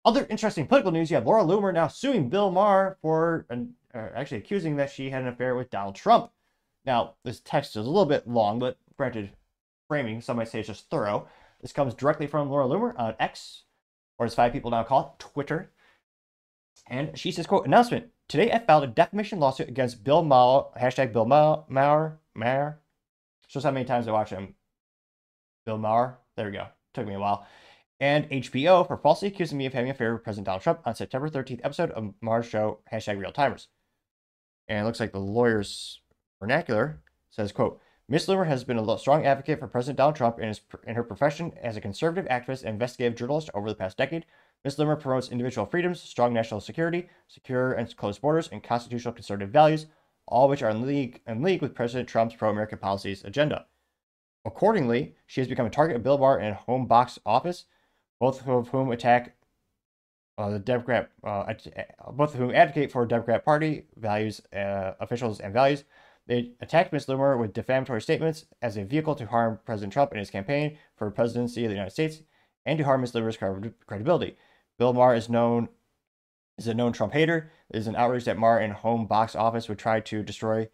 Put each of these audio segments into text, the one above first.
Other interesting political news, you have Laura Loomer now suing Bill Maher for actually accusing that she had an affair with Donald Trump. Now, this text is a little bit long, but granted, framing, some might say it's just thorough. This comes directly from Laura Loomer on X, or as 5 people now call it, Twitter. And she says, quote, announcement. Today I filed a defamation lawsuit against Bill Maher, hashtag Bill Maher. Shows how many times I watch him. Bill Maher. There we go. Took me a while. And HBO for falsely accusing me of having an affair with President Donald Trump on September 13th episode of Maher's show, hashtag Real Timers. And it looks like the lawyer's vernacular says, quote, Ms. Loomer has been a strong advocate for President Donald Trump in her profession as a conservative activist and investigative journalist over the past decade. Ms. Loomer promotes individual freedoms, strong national security, secure and closed borders, and constitutional conservative values, all which are in league with President Trump's pro-American policies agenda. Accordingly, she has become a target of Bill Maher and Home Box Office, both of whom attack the Democrat, both of whom advocate for Democrat Party values, officials, and values. They attacked Ms. Loomer with defamatory statements as a vehicle to harm President Trump in his campaign for presidency of the United States and to harm Ms. Loomer's credibility. Bill Maher is a known Trump hater. It is an outrage that Maher and Home Box Office would try to destroy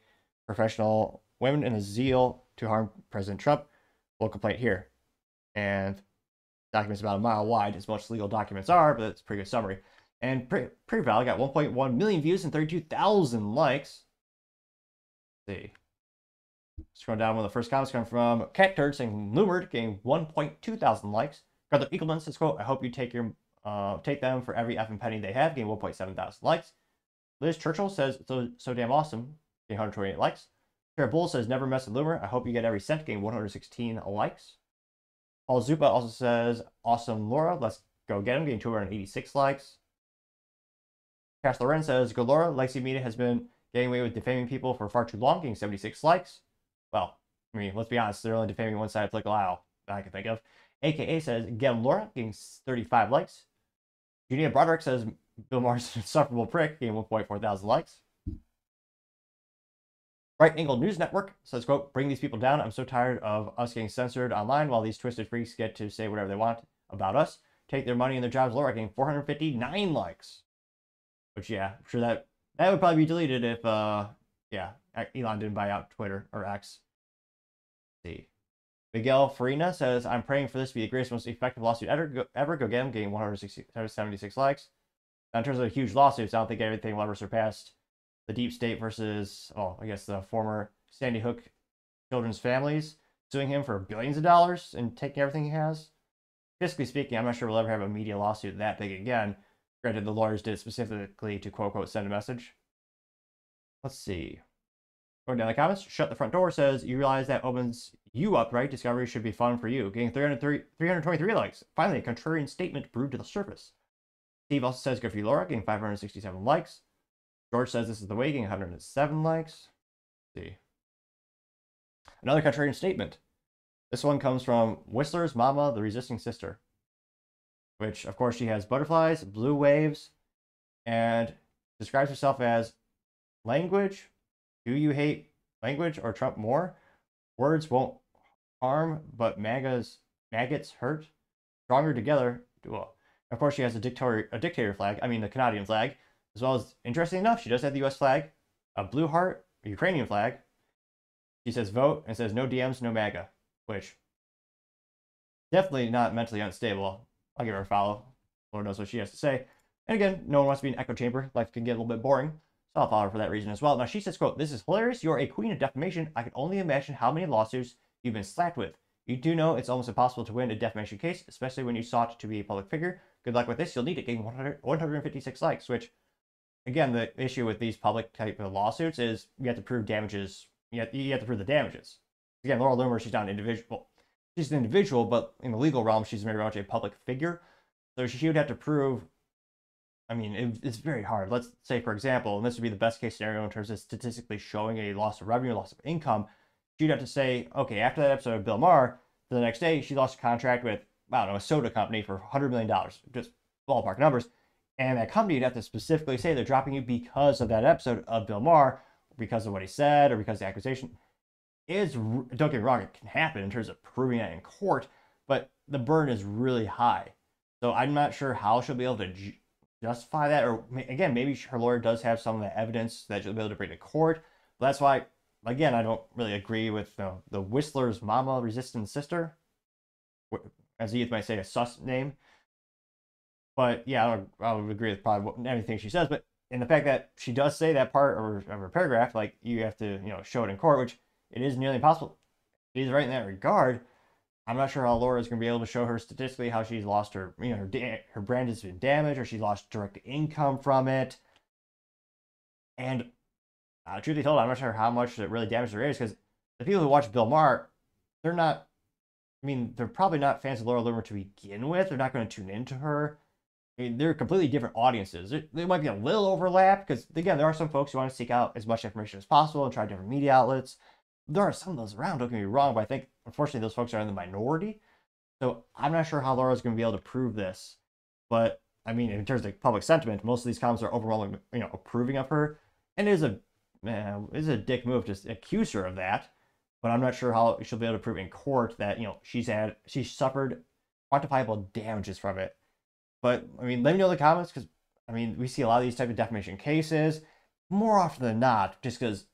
professional women in a zeal to harm President Trump. Full complaint here. And documents about a mile wide, as much as legal documents are, but it's a pretty good summary. And pretty valid, got 1.1 million views and 32,000 likes. Let's see. Scrolling down, one of the first comments come from Cat Turd saying Loomer getting 1.2 thousand likes. Brother Eagleman says, quote, I hope you take them for every effing penny they have, getting 1.7 thousand likes. Liz Churchill says, so damn awesome, getting 128 likes. Tara Bull says, never mess with Loomer. I hope you get every cent, getting 116 likes. Paul Zupa also says, awesome Laura, let's go get him, getting 286 likes. Cass Loren says, good Laura, Lexi Media has been getting away with defaming people for far too long, getting 76 likes. Well, I mean, let's be honest, they're only defaming one side of the political aisle that I can think of. AKA says, get him Laura, getting 35 likes. Junia Broderick says, Bill Maher's insufferable prick, getting 1.4 thousand likes. Right Angle News Network says, quote, bring these people down. I'm so tired of us getting censored online while these twisted freaks get to say whatever they want about us. Take their money and their jobs. Laura getting 459 likes. Which, yeah, I'm sure that would probably be deleted if, yeah, Elon didn't buy out Twitter or X. Let's see. Miguel Farina says, I'm praying for this to be the greatest, most effective lawsuit ever. Go get him, getting 176 likes. Now, in terms of huge lawsuits, I don't think anything will ever surpass the deep state versus, well, I guess the former Sandy Hook children's families suing him for billions of dollars and taking everything he has. Fiscally speaking, I'm not sure we'll ever have a media lawsuit that big again. Granted, the lawyers did it specifically to quote-unquote send a message. Let's see. Going down the comments, Shut the Front Door says, you realize that opens you up, right? Discovery should be fun for you. Getting 323 likes. Finally, a contrarian statement brewed to the surface. Steve also says, good for you, Laura, getting 567 likes. George says this is the way, getting 107 likes. Let's see. Another contrarian statement. This one comes from Whistler's Mama, the Resisting Sister. Which, of course, she has butterflies, blue waves, and describes herself as language. Do you hate language or Trump more? Words won't harm, but maggots hurt. Stronger together. Well, of course, she has a dictator flag. I mean, the Canadian flag. As well as, interesting enough, she does have the U.S. flag, a blue heart, a Ukrainian flag. She says vote and says no DMs, no MAGA, which definitely not mentally unstable. I'll give her a follow. Lord knows what she has to say. And again, no one wants to be in an echo chamber. Life can get a little bit boring. So I'll follow her for that reason as well. Now she says, quote, this is hilarious. You're a queen of defamation. I can only imagine how many lawsuits you've been slapped with. You do know it's almost impossible to win a defamation case, especially when you sought to be a public figure. Good luck with this. You'll need it, getting 156 likes, which, again, the issue with these public type of lawsuits is you have to prove damages. You have to prove the damages. Again, Laura Loomer, she's not an individual. She's an individual, but in the legal realm, she's very much a public figure. So she would have to prove, I mean, it's very hard. Let's say, for example, and this would be the best case scenario in terms of statistically showing a loss of revenue, loss of income, she'd have to say, okay, after that episode of Bill Maher, the next day, she lost a contract with, I don't know, a soda company for $100 million, just ballpark numbers. And that company would have to specifically say they're dropping you because of that episode of Bill Maher, because of what he said, or because of the accusation. Don't get me wrong, it can happen in terms of proving that in court, but the burden is really high. So I'm not sure how she'll be able to justify that. Or again, maybe her lawyer does have some of the evidence that she'll be able to bring to court. But that's why, again, I don't really agree with the Whistler's mama resistant sister, as Edith might say, a sus name. But yeah, I would agree with probably everything she says. But in the fact that she does say that part of her paragraph, like you have to show it in court, which it is nearly impossible. She's right in that regard. I'm not sure how Laura is going to be able to show her statistically how she's lost her, her brand has been damaged or she's lost direct income from it. And truth be told, I'm not sure how much it really damaged her ears, because the people who watch Bill Maher, they're not, they're probably not fans of Laura Loomer to begin with. They're not going to tune into her. They're completely different audiences. There might be a little overlap because, again, there are some folks who want to seek out as much information as possible and try different media outlets. There are some of those around, don't get me wrong, but I think, unfortunately, those folks are in the minority. So I'm not sure how Laura's going to be able to prove this. But, in terms of public sentiment, most of these comments are overwhelmingly, approving of her. And it is a dick move to accuse her of that. But I'm not sure how she'll be able to prove in court that, she's suffered quantifiable damages from it. But, let me know in the comments, because, we see a lot of these type of defamation cases. More often than not, just because,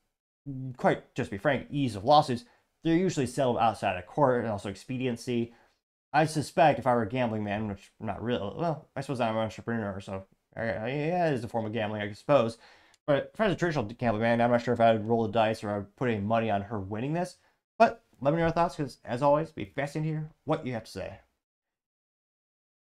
just be frank, ease of lawsuits, they're usually settled outside of court, and also expediency. I suspect if I were a gambling man, which I'm not really, well, I suppose I'm an entrepreneur, so yeah, it is a form of gambling, I suppose. But if I was a traditional gambling man, I'm not sure if I'd roll the dice or I'd put any money on her winning this. But let me know your thoughts, because as always, be fascinated to hear what you have to say.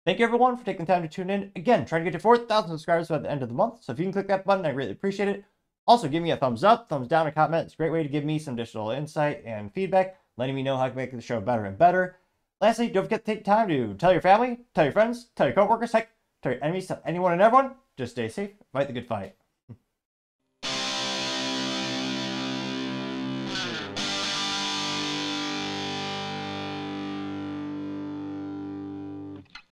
Thank you, everyone, for taking the time to tune in. Again, trying to get to 4,000 subscribers by the end of the month. So if you can click that button, I really appreciate it. Also, give me a thumbs up, thumbs down, and comment. It's a great way to give me some additional insight and feedback, letting me know how I can make the show better and better. Lastly, don't forget to take time to tell your family, tell your friends, tell your coworkers, heck, tell your enemies, tell anyone and everyone. Just stay safe, fight the good fight.